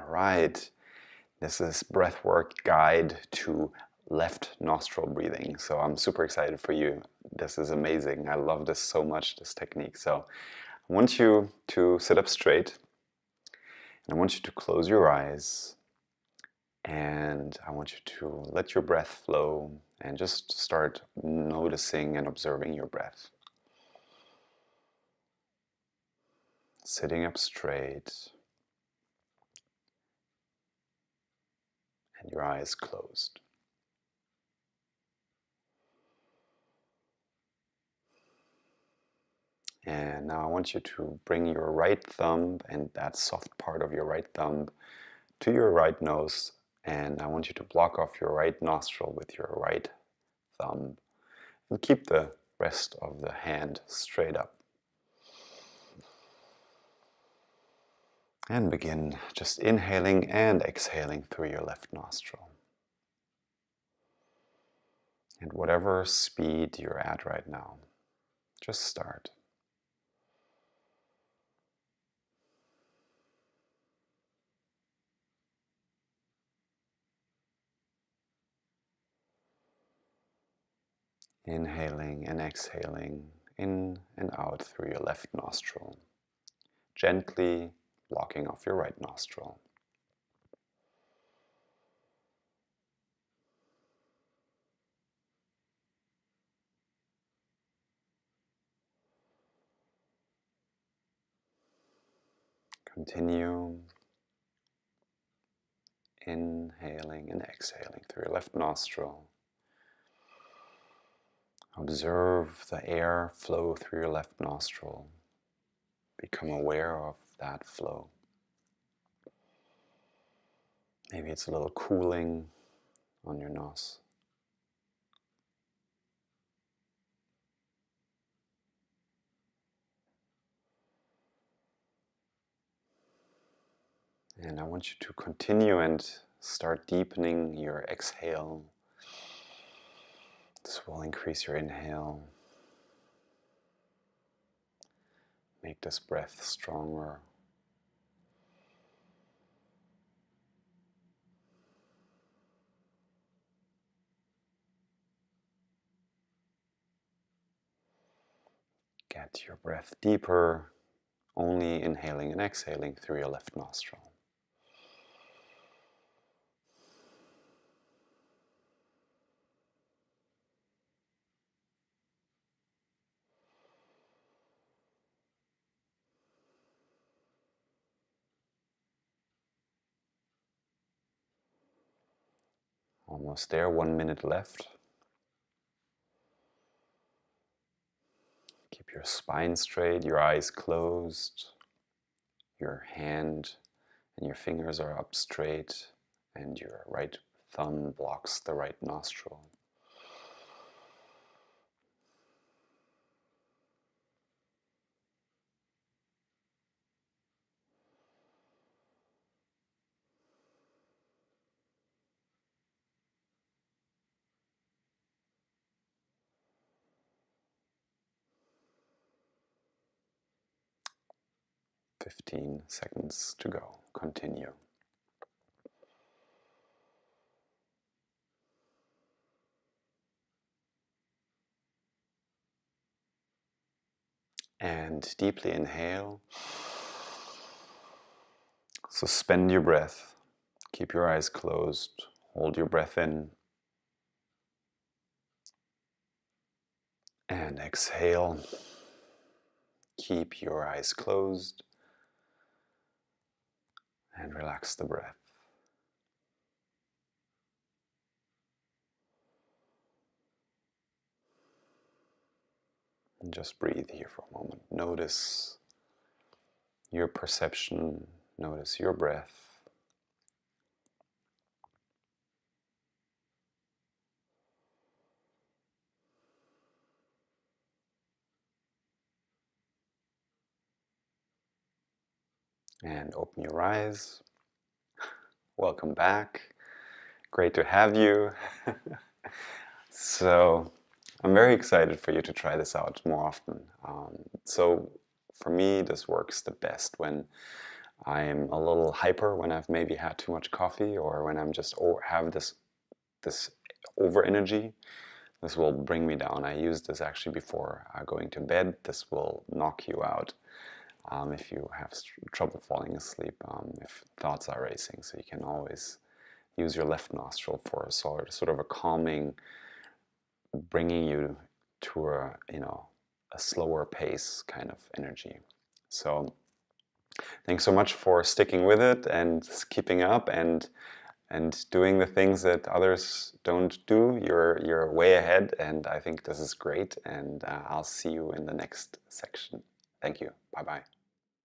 right, this is Breathwork Guide to Left Nostril Breathing. So I'm super excited for you. This is amazing. I love this so much, this technique. So I want you to sit up straight, and I want you to close your eyes, and I want you to let your breath flow and just start noticing and observing your breath. Sitting up straight and your eyes closed. And now I want you to bring your right thumb and that soft part of your right thumb to your right nose, and I want you to block off your right nostril with your right thumb and keep the rest of the hand straight up. And begin just inhaling and exhaling through your left nostril. And whatever speed you're at right now, just start. Inhaling and exhaling in and out through your left nostril, gently blocking off your right nostril. Continue inhaling and exhaling through your left nostril. Observe the air flow through your left nostril. Become aware of that flow. Maybe it's a little cooling on your nose. And I want you to continue and start deepening your exhale. This will increase your inhale. Make this breath stronger. Get your breath deeper, only inhaling and exhaling through your left nostril. Almost there, 1 minute left. Keep your spine straight, your eyes closed, your hand and your fingers are up straight, and your right thumb blocks the right nostril. "15 seconds to go. Continue." And deeply inhale. Suspend your breath. Keep your eyes closed. Hold your breath in. And exhale. Keep your eyes closed. And relax the breath. And just breathe here for a moment. Notice your perception. Notice your breath. And open your eyes. Welcome back. Great to have you. So I'm very excited for you to try this out more often. So for me, this works the best when I'm a little hyper when I've maybe had too much coffee, or when I'm just have this over energy. This will bring me down. I used this actually before going to bed. This will knock you out if you have trouble falling asleep, if thoughts are racing. So you can always use your left nostril for a sort of a calming, bringing you to a a slower pace kind of energy. So thanks so much for sticking with it and keeping up and doing the things that others don't do. You're way ahead, and I think this is great. And I'll see you in the next section. Thank you. Bye bye.